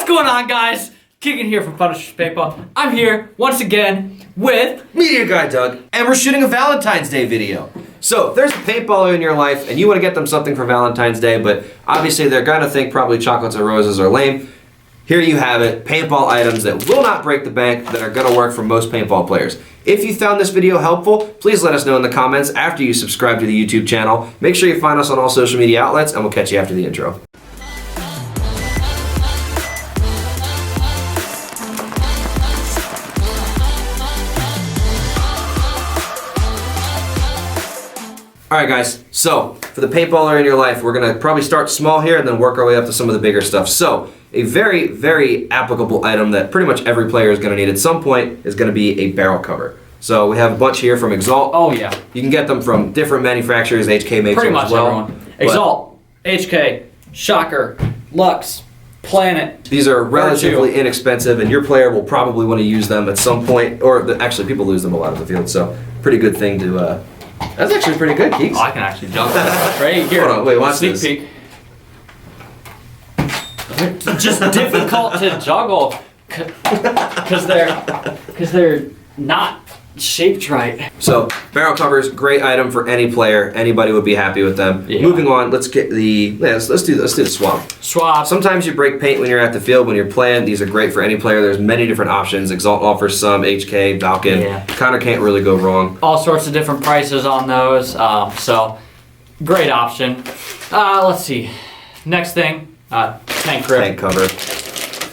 going on, guys? Keegan here from Punisher's Paintball. I'm here once again with Media Guy Doug, and we're shooting a Valentine's Day video. So if there's a paintballer in your life and you want to get them something for Valentine's Day, but obviously they're gonna think probably chocolates or roses are lame, here you have it, paintball items that will not break the bank, that are gonna work for most paintball players. If you found this video helpful, please let us know in the comments after you subscribe to the YouTube channel. Make sure you find us on all social media outlets, and we'll catch you after the intro. Alright guys, so for the paintballer in your life, we're going to probably start small here and then work our way up to some of the bigger stuff. So, a very, very applicable item that pretty much every player is going to need at some point is going to be a barrel cover. So we have a bunch here from Exalt. Oh yeah. You can get them from different manufacturers, HK makes pretty them much as well. Everyone. Exalt, HK, Shocker, Lux, Planet. These are relatively inexpensive and your player will probably want to use them at some point, or actually people lose them a lot in the field, so pretty good thing to... That's actually pretty good, Keeks. Oh, I can actually jump right here. Hold on, wait, watch Sneak this. peek. They're just difficult to juggle because they're not shaped right. So barrel covers, great item for any player. Anybody would be happy with them. Yeah. Moving on, let's get the let's do the swab. Swab. Sometimes you break paint when you're at the field, when you're playing. These are great for any player. There's many different options. Exalt offers some, HK, Falcon. Yeah. Kinda can't really go wrong. All sorts of different prices on those. So great option. Let's see. Next thing, tank grip. Tank cover.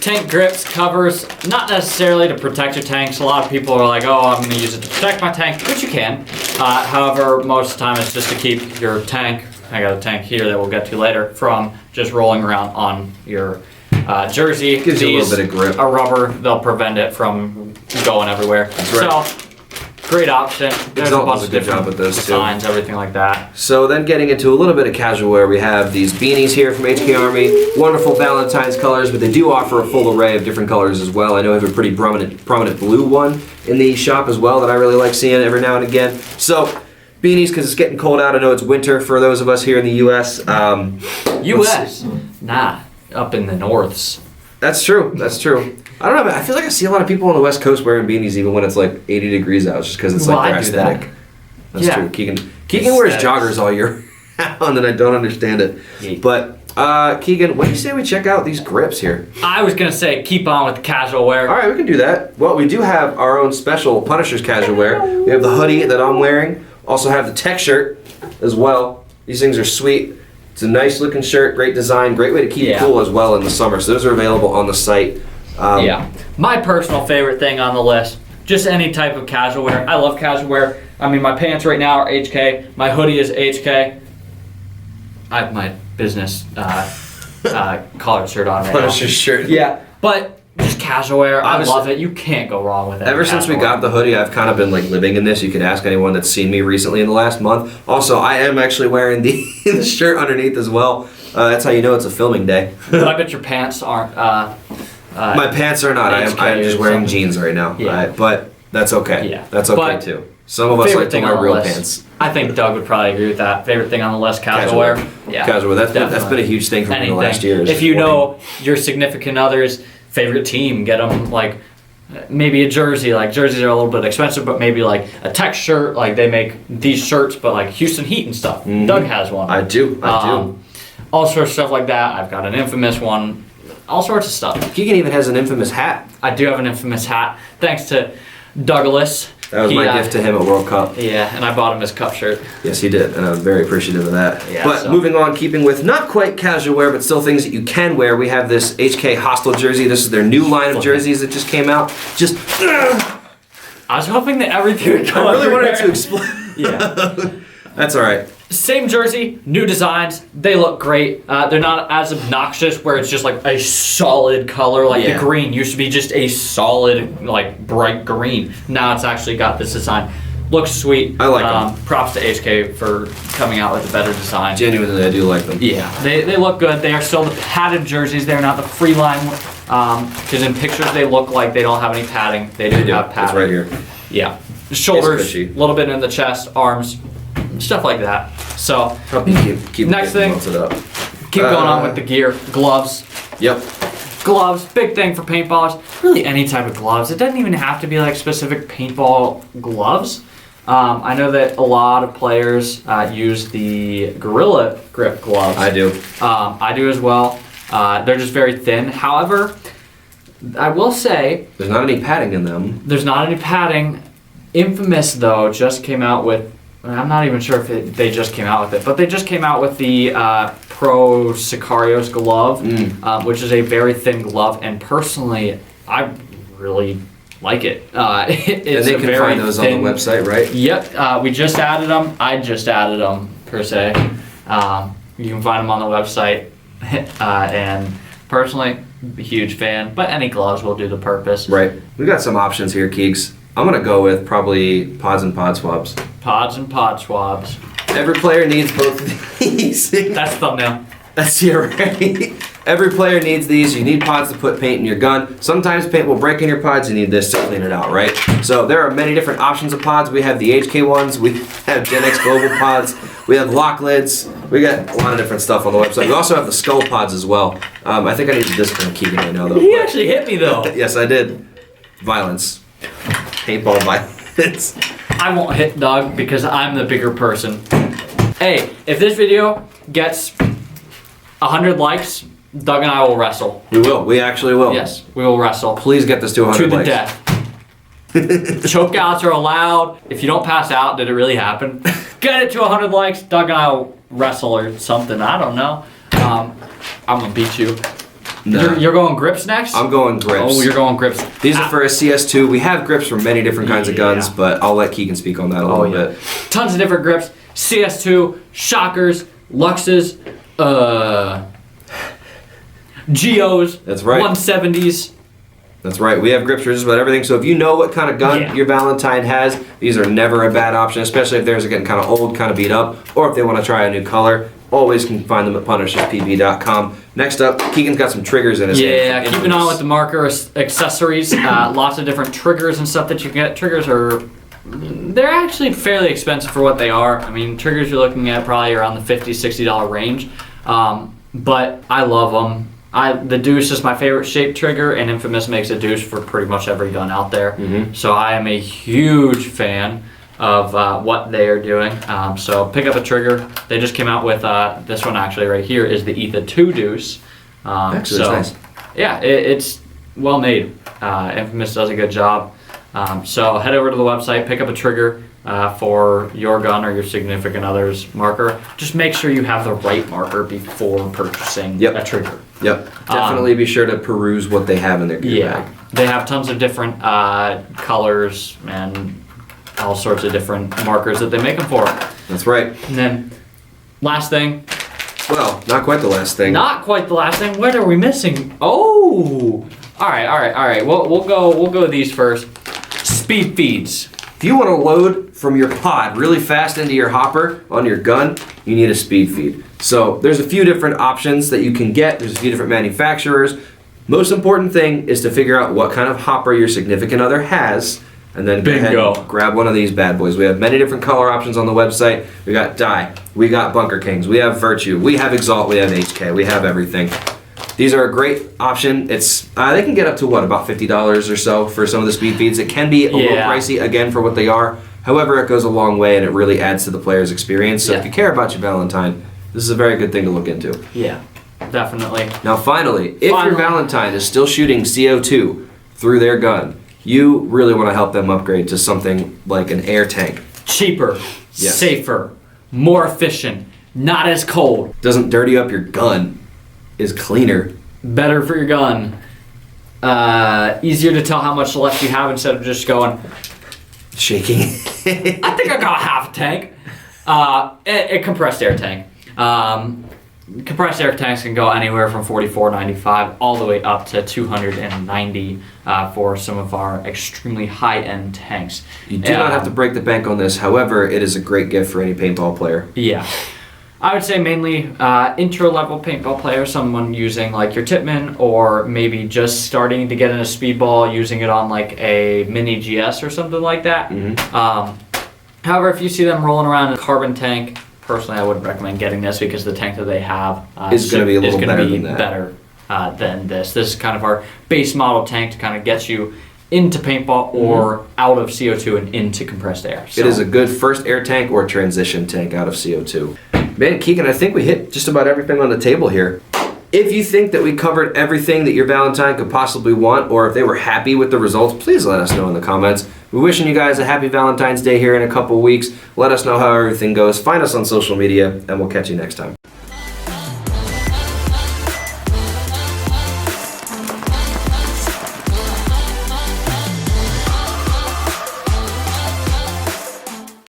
Tank grips, covers, not necessarily to protect your tanks. A lot of people are like, oh, I'm going to use it to protect my tank, which you can. However, most of the time it's just to keep your tank, I got a tank here that we'll get to later, from just rolling around on your jersey. Gives you a little bit of grip. A rubber, they'll prevent it from going everywhere. That's right. So, great option. There's Exalt a bunch does of a good different job with those designs, everything like that. So then getting into a little bit of casual wear, we have these beanies here from HK Army. Wonderful Valentine's colors, but they do offer a full array of different colors as well. I know I have a pretty prominent blue one in the shop as well that I really like seeing every now and again. So beanies, because it's getting cold out. I know it's winter for those of us here in the U.S. U.S.? Nah, up in the norths. That's true. That's true. I don't know, but I feel like I see a lot of people on the West Coast wearing beanies even when it's like 80 degrees out, just because it's like their aesthetic. That's true. Keegan wears joggers all year round, and I don't understand it. Yeah. But Keegan, what do you say we check out these grips here? I was gonna say keep on with the casual wear. All right, we can do that. Well, we do have our own special Punisher's casual wear. We have the hoodie that I'm wearing. Also have the tech shirt as well. These things are sweet. It's a nice looking shirt, great design, great way to keep it cool as well in the summer. So those are available on the site. My personal favorite thing on the list, just any type of casual wear. I love casual wear. I mean, my pants right now are HK. My hoodie is HK. I have my business collared shirt on right now. Punisher's shirt. Yeah, but just casual wear. I love it. You can't go wrong with it. Ever since we got the hoodie, I've kind of been like living in this. You could ask anyone that's seen me recently in the last month. Also, I am actually wearing the shirt underneath as well. That's how you know it's a filming day. But I bet your pants aren't. My pants are not. I'm just wearing jeans right now. Yeah. But that's okay. Yeah. That's okay too. Some of us like to wear real pants. I think Doug would probably agree with that. Favorite thing on the list, casual wear. Yeah. Casual wear. That's been a huge thing for me the last year. If you know your significant other's favorite team, get them like maybe a jersey. Like jerseys are a little bit expensive, but maybe like a tech shirt. Like they make these shirts, but like Houston Heat and stuff. Mm-hmm. Doug has one. I do. All sorts of stuff like that. I've got an Infamous one. All sorts of stuff. Keegan even has an Infamous hat. I do have an Infamous hat, thanks to Douglas. That was my gift to him at World Cup. Yeah, and I bought him his cup shirt. Yes, he did, and I was very appreciative of that. Yeah, but moving on, keeping with not quite casual wear, but still things that you can wear, we have this HK Hostile jersey. This is their new line of jerseys that just came out. I was hoping that everything would go I really wanted to explain. Yeah. That's all right. Same jersey, new designs. They look great. They're not as obnoxious where it's just like a solid color. Like the green used to be just a solid, like bright green. Now it's actually got this design. Looks sweet. I like them. Props to HK for coming out with a better design. Genuinely, I do like them. Yeah, they look good. They are still the padded jerseys. They're not the free line. Because in pictures they look like they don't have any padding. They do have padding. It's right here. Yeah. Shoulders, a little bit in the chest, arms, stuff like that. So, keep next thing, it up. keep going on with the gear. Gloves. Yep. Gloves, big thing for paintballers. Really any type of gloves. It doesn't even have to be like specific paintball gloves. I know that a lot of players use the Gorilla Grip gloves. I do. I do as well. They're just very thin. However, I will say There's not any padding in them. there's not any padding. Infamous though just came out with. I'm not even sure if they just came out with it, but they just came out with the Pro Sicarios glove, which is a very thin glove, and personally, I really like it. It's And they a can very find those thin, on the website, right? Yep, we just added them. I just added them per se. You can find them on the website, and personally, a huge fan. But any gloves will do the purpose. Right. We got some options here, Keeks. I'm gonna go with probably pods and pod swabs. Pods and pod swabs. Every player needs both of these. That's thumbnail. That's right. Every player needs these. You need pods to put paint in your gun. Sometimes paint will break in your pods. You need this to clean it out, right? So there are many different options of pods. We have the HK ones. We have Gen X Global pods. We have lock lids. We got a lot of different stuff on the website. We also have the skull pods as well. I think I need this from Keegan right now, though. He actually hit me though. Yes, I did. Violence. Paintball violence. I won't hit Doug because I'm the bigger person. Hey, if this video gets 100 likes, Doug and I will wrestle. We will. We actually will. Yes, we will wrestle. Please get this to 100 To the likes. death. Chokeouts are allowed. If you don't pass out, did it really happen? Get it to 100 likes, Doug and I will wrestle or something. I don't know. I'm gonna beat you. Nah. You're going grips next? I'm going grips. Oh, you're going grips. These are for a CS2. We have grips for many different kinds of guns, Yeah. but I'll let Keegan speak on that a little bit. Tons of different grips. CS2, Shockers, Luxes, Geos. That's right. 170s. That's right. We have grips for just about everything. So if you know what kind of gun Yeah. your Valentine has, these are never a bad option, especially if theirs are getting kind of old, kind of beat up, or if they want to try a new color. Always can find them at punisherspb.com. Next up, Keegan's got some triggers in his hand. Yeah, keeping on with the marker accessories. Lots of different triggers and stuff that you can get. Triggers are, they're actually fairly expensive for what they are. I mean, triggers you're looking at probably around the $50, $60 range. But I love them. The Deuce is my favorite shaped trigger, and Infamous makes a Deuce for pretty much every gun out there. So I am a huge fan of what they are doing. So pick up a trigger. They just came out with this one actually right here is the Etha 2 Deuce. Actually, so, it's nice. Yeah, it's well made. Infamous does a good job. So head over to the website, pick up a trigger for your gun or your significant other's marker. Just make sure you have the right marker before purchasing a trigger. Yep. Definitely be sure to peruse what they have in their gear bag. They have tons of different colors and all sorts of different markers that they make them for. That's right. And then, last thing. Well, not quite the last thing. Not quite the last thing. What are we missing? Oh! All right. We'll go these first. Speed feeds. If you want to load from your pod really fast into your hopper on your gun, you need a speed feed. So there's a few different options that you can get. There's a few different manufacturers. Most important thing is to figure out what kind of hopper your significant other has, and then go ahead and grab one of these bad boys. We have many different color options on the website. We got Dye, we got Bunker Kings, we have Virtue, we have Exalt, we have HK, we have everything. These are a great option. It's they can get up to what, about $50 or so for some of the speed feeds. It can be a little pricey again for what they are. However, it goes a long way and it really adds to the player's experience. So if you care about your Valentine, this is a very good thing to look into. Yeah, definitely. Now finally, if your Valentine is still shooting CO2 through their gun, you really want to help them upgrade to something like an air tank. Cheaper, safer, more efficient, not as cold. Doesn't dirty up your gun, is cleaner. Better for your gun. Easier to tell how much left you have instead of just going, shaking. I think I got half a tank. A compressed air tank. Compressed air tanks can go anywhere from $44.95 all the way up to $290 for some of our extremely high-end tanks. You do not have to break the bank on this. However, it is a great gift for any paintball player. Yeah. I would say mainly intro-level paintball players, someone using like your Tipman or maybe just starting to get in a speedball, using it on like a mini GS or something like that. However, if you see them rolling around in a carbon tank, personally I wouldn't recommend getting this because the tank that they have is going to be a little better than that. Better than this. This is kind of our base model tank to kind of get you into paintball or out of CO2 and into compressed air. So it is a good first air tank or transition tank out of CO2. Man, Keegan, I think we hit just about everything on the table here. If you think that we covered everything that your Valentine could possibly want, or if they were happy with the results, please let us know in the comments. We're wishing you guys a happy Valentine's Day here in a couple weeks. Let us know how everything goes. Find us on social media, and we'll catch you next time.